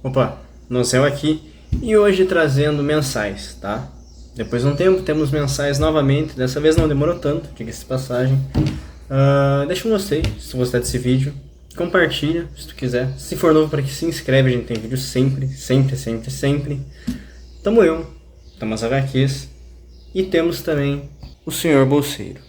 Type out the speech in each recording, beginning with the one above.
Opa, Nocel aqui e hoje trazendo mensais, tá? Depois de um tempo temos mensais novamente, dessa vez não demorou tanto, diga-se de passagem. Deixa um gostei se tu gostar desse vídeo, compartilha se tu quiser, se for novo por aqui se inscreve, a gente tem vídeo sempre. Tamo eu, tamo as HQs e temos também o Senhor Bolseiro.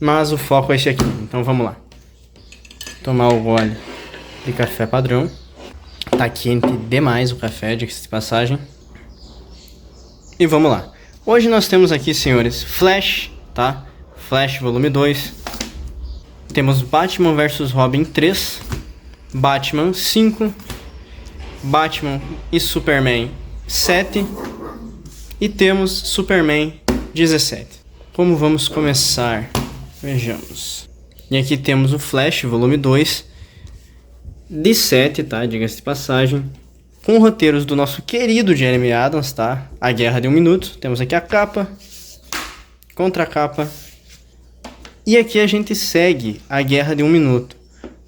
Mas o foco é esse aqui, então vamos lá. Tomar o gole de café padrão. Tá quente demais o café, diga-se de passagem. E vamos lá. Hoje nós temos aqui, senhores, Flash, tá? Flash volume 2. Temos Batman vs Robin 3. Batman 5. Batman e Superman 7. E temos Superman 17. Como vamos começar? Vejamos. E aqui temos o Flash, volume 2, de 7, tá? Diga-se de passagem. Com roteiros do nosso querido Jeremy Adams, tá? A Guerra de um Minuto. Temos aqui a capa, contracapa. E aqui a gente segue a Guerra de um Minuto.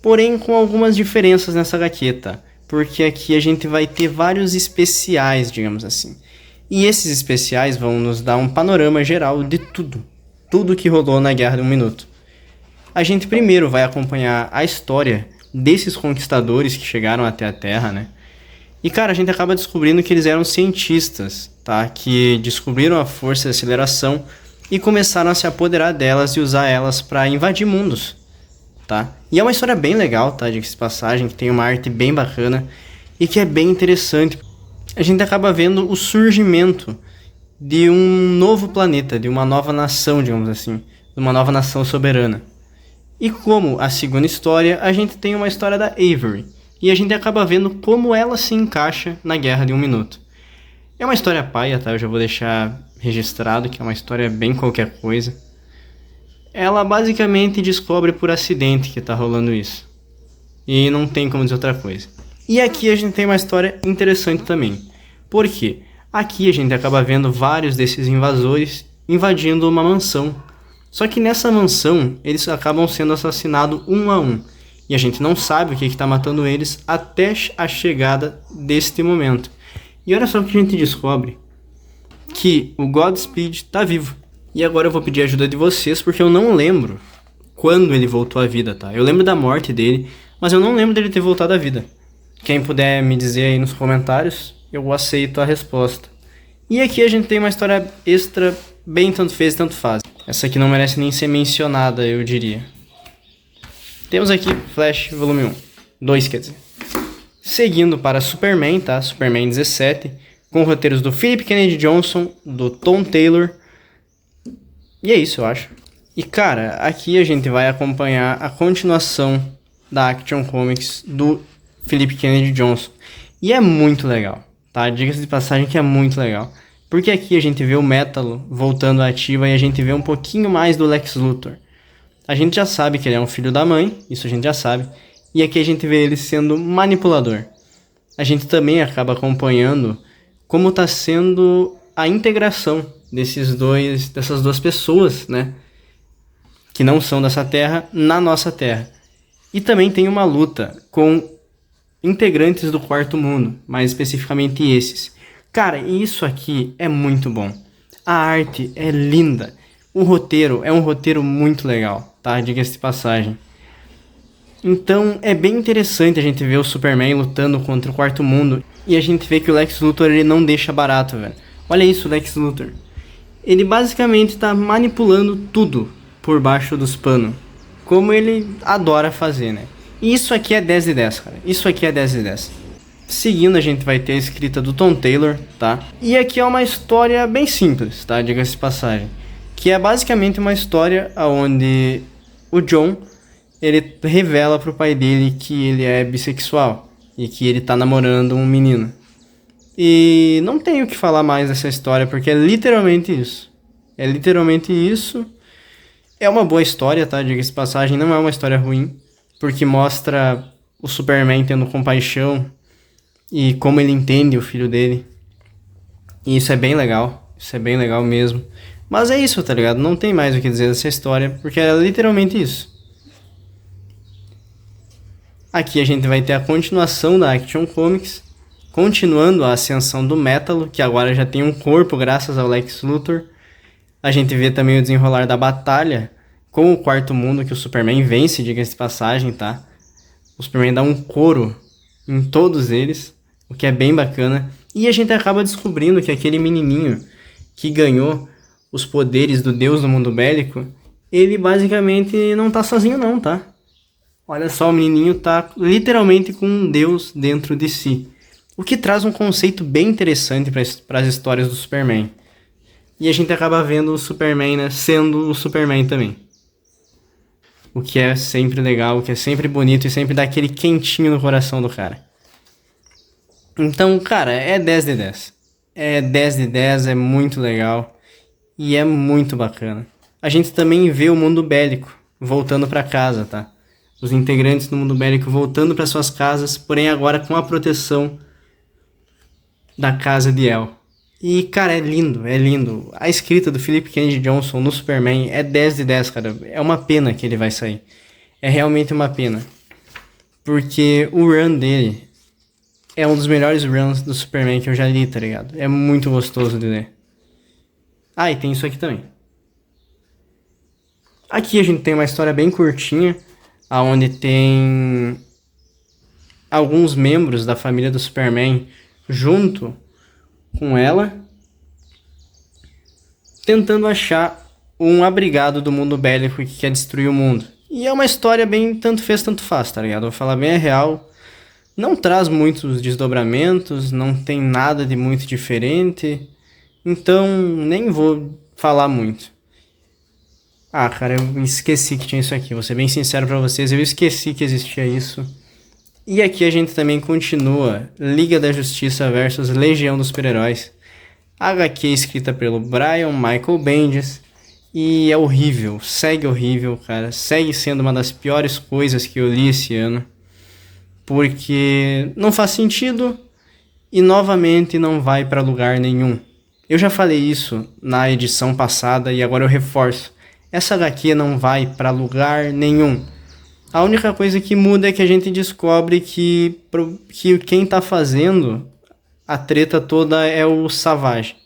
Porém, com algumas diferenças nessa HQ, tá? Porque aqui a gente vai ter vários especiais, digamos assim. E esses especiais vão nos dar um panorama geral de tudo. Tudo que rolou na Guerra de um Minuto. A gente primeiro vai acompanhar a história desses conquistadores que chegaram até a Terra, né? E cara, a gente acaba descobrindo que eles eram cientistas, tá? Que descobriram a força de aceleração e começaram a se apoderar delas e usar elas para invadir mundos, tá? E é uma história bem legal, tá? Diga-se de passagem, que tem uma arte bem bacana e que é bem interessante. A gente acaba vendo o surgimento de um novo planeta, de uma nova nação, digamos assim, de uma nova nação soberana. E como a segunda história, a gente tem uma história da Avery, e a gente acaba vendo como ela se encaixa na Guerra de um Minuto. É uma história paia, tá? Eu já vou deixar registrado que é uma história bem qualquer coisa. Ela basicamente descobre por acidente que tá rolando isso. E não tem como dizer outra coisa. E aqui a gente tem uma história interessante também. Por quê? Aqui a gente acaba vendo vários desses invasores invadindo uma mansão. Só que nessa mansão, eles acabam sendo assassinados um a um. E a gente não sabe o que está matando eles até a chegada deste momento. E olha só o que a gente descobre. Que o Godspeed está vivo. E agora eu vou pedir a ajuda de vocês, porque eu não lembro quando ele voltou à vida, tá? Eu lembro da morte dele, mas eu não lembro dele ter voltado à vida. Quem puder me dizer aí nos comentários, eu aceito a resposta. E aqui a gente tem uma história extra, bem tanto fez, tanto faz. Essa aqui não merece nem ser mencionada, eu diria. Temos aqui Flash volume 1. 2, quer dizer. Seguindo para Superman, tá? Superman 17. Com roteiros do Philip Kennedy Johnson, do Tom Taylor. E é isso, eu acho. E cara, aqui a gente vai acompanhar a continuação da Action Comics do Philip Kennedy Johnson. E é muito legal, tá? Diga-se de passagem que é muito legal. Porque aqui a gente vê o Métalo voltando à ativa e a gente vê um pouquinho mais do Lex Luthor. A gente já sabe que ele é um filho da mãe, isso a gente já sabe. E aqui a gente vê ele sendo manipulador. A gente também acaba acompanhando como está sendo a integração dessas duas pessoas, né? Que não são dessa terra, na nossa terra. E também tem uma luta com integrantes do Quarto Mundo, mais especificamente esses. Cara, isso aqui é muito bom. A arte é linda. O roteiro é um roteiro muito legal, tá? Diga-se de passagem. Então é bem interessante a gente ver o Superman lutando contra o Quarto Mundo. E a gente vê que o Lex Luthor ele não deixa barato, velho. Olha isso, Lex Luthor. Ele basicamente tá manipulando tudo por baixo dos panos. Como ele adora fazer, né? E isso aqui é 10 de 10, cara. Isso aqui é 10 de 10. Seguindo, a gente vai ter a escrita do Tom Taylor, tá? E aqui é uma história bem simples, tá? Diga-se de passagem. Que é basicamente uma história onde o John, ele revela pro pai dele que ele é bissexual. E que ele tá namorando um menino. E não tenho o que falar mais dessa história, porque é literalmente isso. É literalmente isso. É uma boa história, tá? Diga-se de passagem, não é uma história ruim. Porque mostra o Superman tendo compaixão e como ele entende o filho dele. E isso é bem legal. Isso é bem legal mesmo. Mas é isso, tá ligado? Não tem mais o que dizer dessa história, porque é literalmente isso. Aqui a gente vai ter a continuação da Action Comics, continuando a ascensão do Métalo, que agora já tem um corpo graças ao Lex Luthor. A gente vê também o desenrolar da batalha com o Quarto Mundo, que o Superman vence, diga-se de passagem, tá? O Superman dá um couro em todos eles, o que é bem bacana. E a gente acaba descobrindo que aquele menininho que ganhou os poderes do deus do mundo bélico, ele basicamente não tá sozinho não, tá? Olha só, o menininho tá literalmente com um deus dentro de si. O que traz um conceito bem interessante para as histórias do Superman. E a gente acaba vendo o Superman, né, sendo o Superman também. O que é sempre legal, o que é sempre bonito e sempre dá aquele quentinho no coração do cara. Então, cara, é 10 de 10. É 10 de 10, é muito legal. E é muito bacana. A gente também vê o mundo bélico voltando pra casa, tá? Os integrantes do mundo bélico voltando para suas casas, porém agora com a proteção da casa de El. E, cara, é lindo, é lindo. A escrita do Philip Kennedy Johnson no Superman é 10 de 10, cara. É uma pena que ele vai sair. É realmente uma pena. Porque o run dele é um dos melhores runs do Superman que eu já li, tá ligado? É muito gostoso de ler. Ah, e tem isso aqui também. Aqui a gente tem uma história bem curtinha, onde tem alguns membros da família do Superman junto com ela, tentando achar um abrigado do mundo bélico que quer destruir o mundo. E é uma história bem tanto fez, tanto faz, tá ligado? Vou falar bem a real. Não traz muitos desdobramentos, não tem nada de muito diferente, então nem vou falar muito. Ah, cara, eu esqueci que tinha isso aqui, vou ser bem sincero pra vocês, eu esqueci que existia isso. E aqui a gente também continua Liga da Justiça versus Legião dos Super-Heróis. HQ escrita pelo Brian Michael Bendis. E é horrível, segue horrível, cara. Segue sendo uma das piores coisas que eu li esse ano. Porque não faz sentido e novamente não vai pra lugar nenhum. Eu já falei isso na edição passada e agora eu reforço. Essa HQ não vai pra lugar nenhum. A única coisa que muda é que a gente descobre que quem tá fazendo a treta toda é o Savage.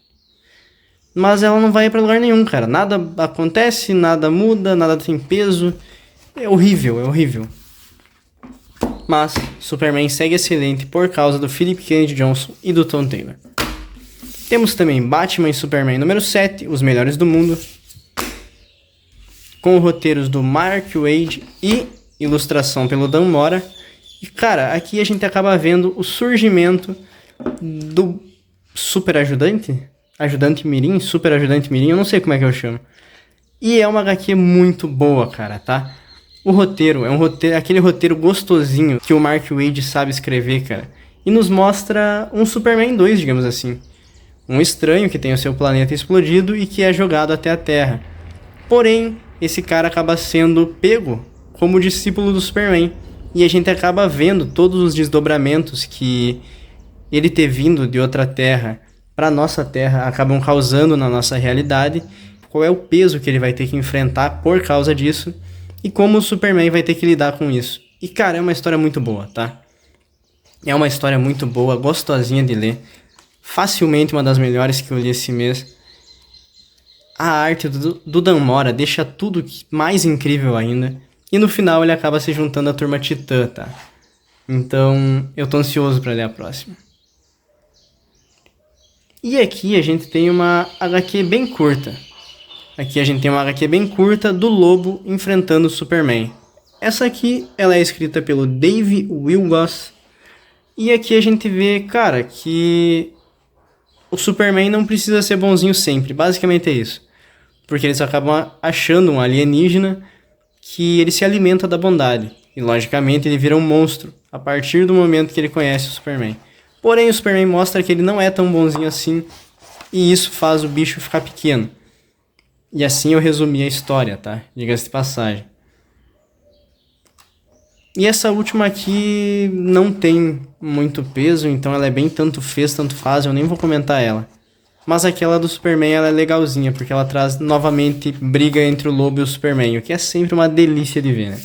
Mas ela não vai pra lugar nenhum, cara. Nada acontece, nada muda, nada tem peso. É horrível, é horrível. Mas Superman segue excelente por causa do Philip Kennedy Johnson e do Tom Taylor. Temos também Batman e Superman número 7, Os Melhores do Mundo, com roteiros do Mark Waid e ilustração pelo Dan Mora. E, cara, aqui a gente acaba vendo o surgimento do Super Ajudante? Ajudante Mirim? Super Ajudante Mirim? Eu não sei como é que eu chamo. E é uma HQ muito boa, cara, tá? O roteiro é aquele roteiro gostosinho que o Mark Waid sabe escrever, cara. E nos mostra um Superman 2, digamos assim. Um estranho que tem o seu planeta explodido e que é jogado até a Terra. Porém, esse cara acaba sendo pego como discípulo do Superman. E a gente acaba vendo todos os desdobramentos que ele ter vindo de outra Terra para nossa Terra acabam causando na nossa realidade. Qual é o peso que ele vai ter que enfrentar por causa disso. E como o Superman vai ter que lidar com isso. E, cara, é uma história muito boa, tá? É uma história muito boa, gostosinha de ler. Facilmente uma das melhores que eu li esse mês. A arte do Dan Mora deixa tudo mais incrível ainda. E no final ele acaba se juntando à turma Titã, tá? Então, eu tô ansioso pra ler a próxima. E aqui a gente tem uma HQ bem curta. Aqui a gente tem uma HQ bem curta do Lobo enfrentando o Superman. Essa aqui, ela é escrita pelo Dave Wilgoss. E aqui a gente vê, cara, que o Superman não precisa ser bonzinho sempre. Basicamente é isso. Porque eles acabam achando um alienígena que ele se alimenta da bondade. E logicamente ele vira um monstro a partir do momento que ele conhece o Superman. Porém o Superman mostra que ele não é tão bonzinho assim. E isso faz o bicho ficar pequeno. E assim eu resumi a história, tá? Diga-se de passagem. E essa última aqui não tem muito peso, então ela é bem tanto fez, tanto faz, eu nem vou comentar ela. Mas aquela do Superman, ela é legalzinha, porque ela traz novamente briga entre o Lobo e o Superman, o que é sempre uma delícia de ver, né?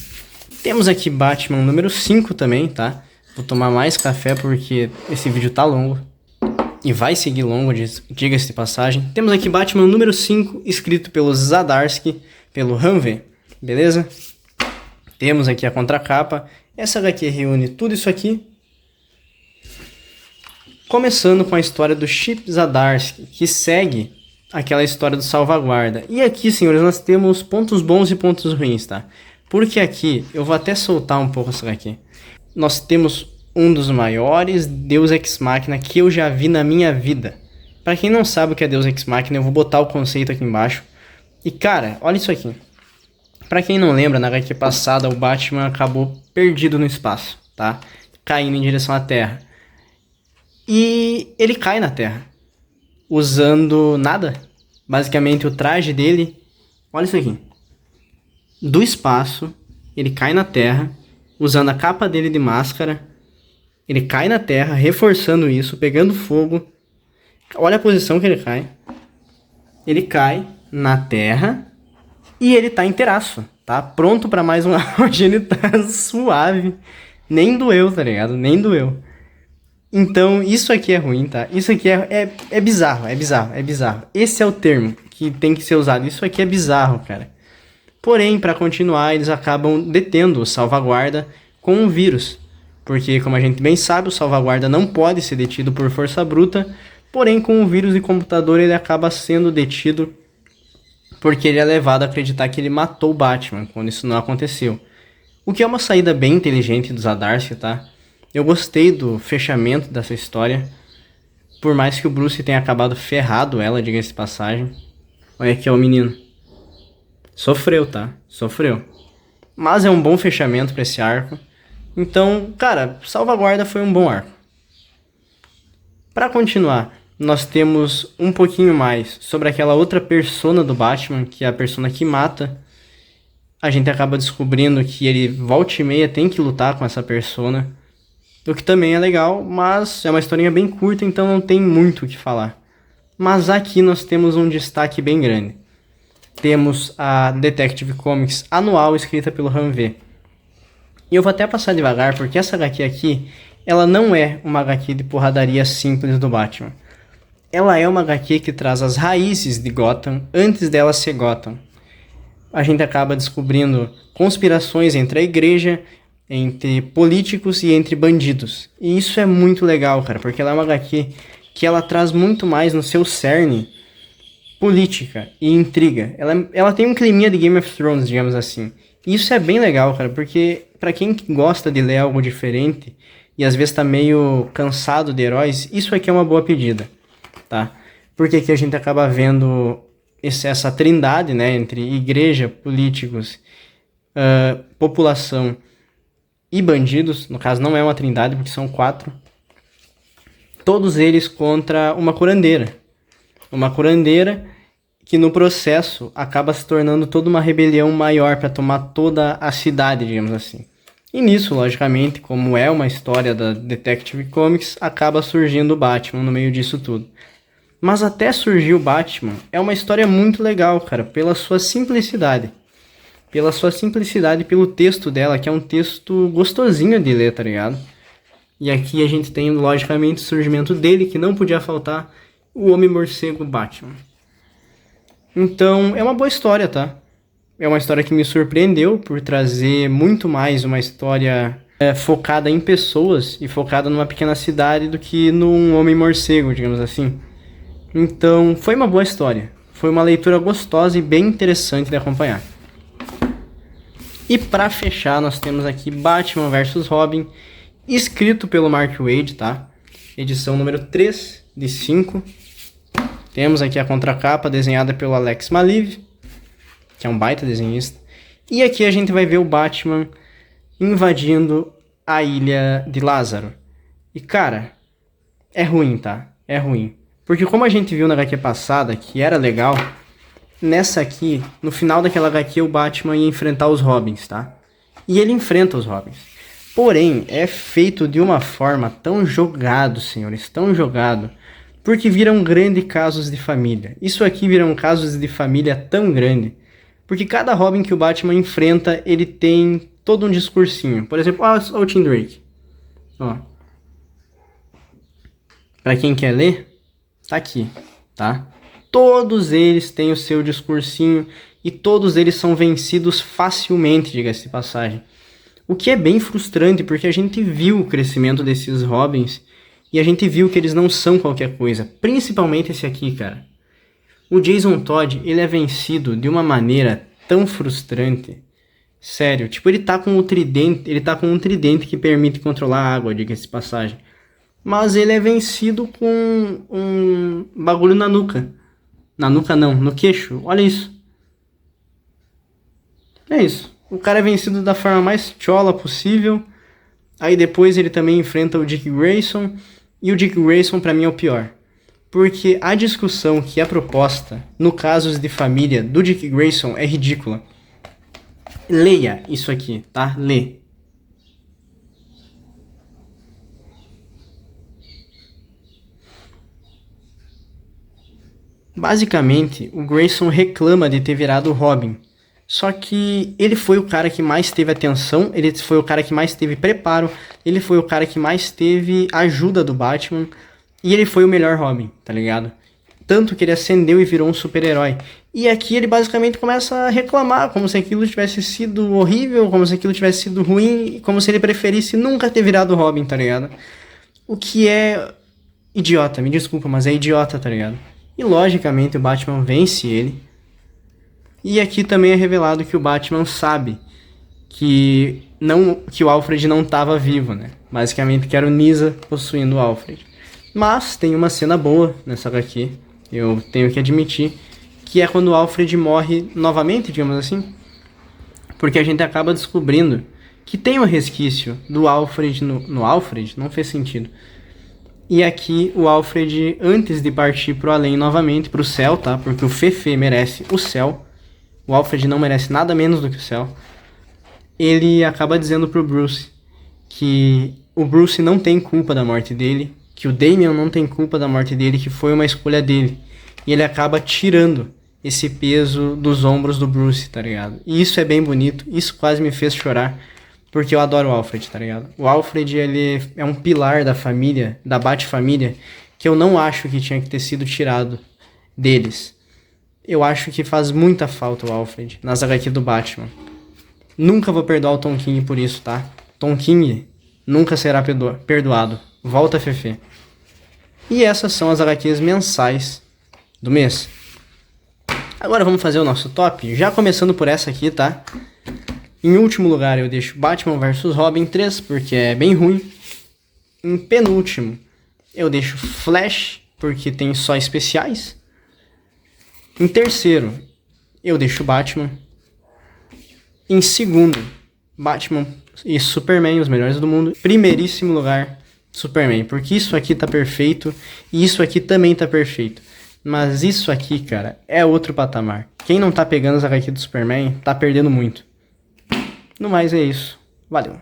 Temos aqui Batman número 5 também, tá? Vou tomar mais café porque esse vídeo tá longo. E vai seguir longo, diga-se de passagem. Temos aqui Batman número 5, escrito pelo Zdarsky, pelo Hanve, beleza? Temos aqui a contracapa. Essa HQ reúne tudo isso aqui. Começando com a história do Chip Zdarsky, que segue aquela história do Salvaguarda. E aqui, senhores, nós temos pontos bons e pontos ruins, tá? Porque aqui, eu vou até soltar um pouco essa HQ. Nós temos um dos maiores Deus Ex Machina que eu já vi na minha vida. Pra quem não sabe o que é Deus Ex Machina, eu vou botar o conceito aqui embaixo. E cara, olha isso aqui. Pra quem não lembra, na HQ passada, o Batman acabou perdido no espaço, tá? Caindo em direção à Terra. E ele cai na Terra, usando nada. Basicamente o traje dele, olha isso aqui. Do espaço, ele cai na Terra, usando a capa dele de máscara. Ele cai na Terra, reforçando isso, pegando fogo. Olha a posição que ele cai. Ele cai na Terra e ele tá inteiraço, tá? Pronto pra mais um auge, ele tá suave. Nem doeu, tá ligado? Nem doeu. Então, isso aqui é ruim, tá? Isso aqui é bizarro, é bizarro, é bizarro. Esse é o termo que tem que ser usado. Isso aqui é bizarro, cara. Porém, para continuar, eles acabam detendo o Salvaguarda com um vírus. Porque, como a gente bem sabe, o Salvaguarda não pode ser detido por força bruta. Porém, com o vírus de computador, ele acaba sendo detido porque ele é levado a acreditar que ele matou o Batman, quando isso não aconteceu. O que é uma saída bem inteligente do Zdarsky, tá? Eu gostei do fechamento dessa história. Por mais que o Bruce tenha acabado ferrado ela, diga-se de passagem. Olha aqui, ó, o menino. Sofreu, tá? Sofreu. Mas é um bom fechamento pra esse arco. Então, cara, Salvaguarda foi um bom arco. Pra continuar, nós temos um pouquinho mais sobre aquela outra persona do Batman, que é a persona que mata. A gente acaba descobrindo que ele volta e meia tem que lutar com essa persona. O que também é legal, mas é uma historinha bem curta, então não tem muito o que falar. Mas aqui nós temos um destaque bem grande. Temos a Detective Comics anual escrita pelo Hanve. E eu vou até passar devagar, porque essa HQ aqui, ela não é uma HQ de porradaria simples do Batman. Ela é uma HQ que traz as raízes de Gotham antes dela ser Gotham. A gente acaba descobrindo conspirações entre a igreja, entre políticos e entre bandidos. E isso é muito legal, cara, porque ela é uma HQ que ela traz muito mais no seu cerne política e intriga. Ela tem um climinha de Game of Thrones, digamos assim. E isso é bem legal, cara, porque pra quem gosta de ler algo diferente e às vezes tá meio cansado de heróis, isso aqui é uma boa pedida, tá? Porque aqui a gente acaba vendo essa trindade, né, entre igreja, políticos, população e bandidos. No caso não é uma trindade, porque são 4. Todos eles contra uma curandeira. Uma curandeira que no processo acaba se tornando toda uma rebelião maior para tomar toda a cidade, digamos assim. E nisso, logicamente, como é uma história da Detective Comics, acaba surgindo o Batman no meio disso tudo. Mas até surgir o Batman é uma história muito legal, cara, pela sua simplicidade. Pela sua simplicidade, pelo texto dela, que é um texto gostosinho de ler, tá ligado? E aqui a gente tem, logicamente, o surgimento dele, que não podia faltar, o Homem-Morcego Batman. Então, é uma boa história, tá? É uma história que me surpreendeu por trazer muito mais uma história focada em pessoas e focada numa pequena cidade do que num Homem-Morcego, digamos assim. Então, foi uma boa história. Foi uma leitura gostosa e bem interessante de acompanhar. E pra fechar, nós temos aqui Batman vs Robin, escrito pelo Mark Waid, tá? Edição número 3 de 5. Temos aqui a contracapa desenhada pelo Alex Maleev, que é um baita desenhista. E aqui a gente vai ver o Batman invadindo a ilha de Lázaro. E cara, é ruim, tá? É ruim. Porque como a gente viu na HQ passada, que era legal, nessa aqui, no final daquela HQ, o Batman ia enfrentar os Robins, tá? E ele enfrenta os Robins. Porém, é feito de uma forma tão jogado, senhores, tão jogado, porque viram grandes casos de família. Isso aqui viram casos de família tão grande, porque cada Robin que o Batman enfrenta, ele tem todo um discursinho. Por exemplo, ó, o Tim Drake. Ó. Pra quem quer ler, tá aqui, tá? Todos eles têm o seu discursinho e todos eles são vencidos facilmente, diga-se de passagem. O que é bem frustrante, porque a gente viu o crescimento desses Robins e a gente viu que eles não são qualquer coisa. Principalmente esse aqui, cara. O Jason Todd, ele é vencido de uma maneira tão frustrante. Sério, tipo, ele tá com um tridente que permite controlar a água, diga-se de passagem. Mas ele é vencido com um bagulho na nuca. Na nuca não, no queixo. Olha isso. É isso. O cara é vencido da forma mais chola possível. Aí depois ele também enfrenta o Dick Grayson. E o Dick Grayson pra mim é o pior. Porque a discussão que é proposta no Casos de Família do Dick Grayson é ridícula. Leia isso aqui, tá? Lê. Basicamente, o Grayson reclama de ter virado o Robin. Só que ele foi o cara que mais teve atenção, ele foi o cara que mais teve preparo, ele foi o cara que mais teve ajuda do Batman, e ele foi o melhor Robin, tá ligado? Tanto que ele ascendeu e virou um super-herói. E aqui ele basicamente começa a reclamar, como se aquilo tivesse sido horrível, como se aquilo tivesse sido ruim, como se ele preferisse nunca ter virado o Robin, tá ligado? O que é idiota, me desculpa, mas é idiota, tá ligado? E logicamente o Batman vence ele. E aqui também é revelado que o Batman sabe que o Alfred não estava vivo, né? Basicamente que era o Nyssa possuindo o Alfred. Mas tem uma cena boa nessa HQ, eu tenho que admitir, que é quando o Alfred morre novamente, digamos assim. Porque a gente acaba descobrindo que tem um resquício do Alfred no Alfred, não fez sentido. E aqui o Alfred, antes de partir pro além novamente, pro céu, tá? Porque o Fefe merece o céu. O Alfred não merece nada menos do que o céu. Ele acaba dizendo pro Bruce que o Bruce não tem culpa da morte dele, que o Damian não tem culpa da morte dele, que foi uma escolha dele. E ele acaba tirando esse peso dos ombros do Bruce, tá ligado? E isso é bem bonito, isso quase me fez chorar, porque eu adoro o Alfred, tá ligado? O Alfred, ele é um pilar da família, da Bat-família, que eu não acho que tinha que ter sido tirado deles. Eu acho que faz muita falta o Alfred nas HQ do Batman. Nunca vou perdoar o Tom King por isso, tá? Tom King nunca será perdoado. Volta, Fefe. E essas são as HQs mensais do mês. Agora vamos fazer o nosso top, já começando por essa aqui, tá? Em último lugar eu deixo Batman vs Robin 3, porque é bem ruim. Em penúltimo eu deixo Flash, porque tem só especiais. Em terceiro, eu deixo Batman. Em segundo, Batman e Superman, os melhores do mundo. Primeiríssimo lugar, Superman, porque isso aqui tá perfeito e isso aqui também tá perfeito. Mas isso aqui, cara, é outro patamar. Quem não tá pegando as HQ do Superman, tá perdendo muito. No mais é isso. Valeu.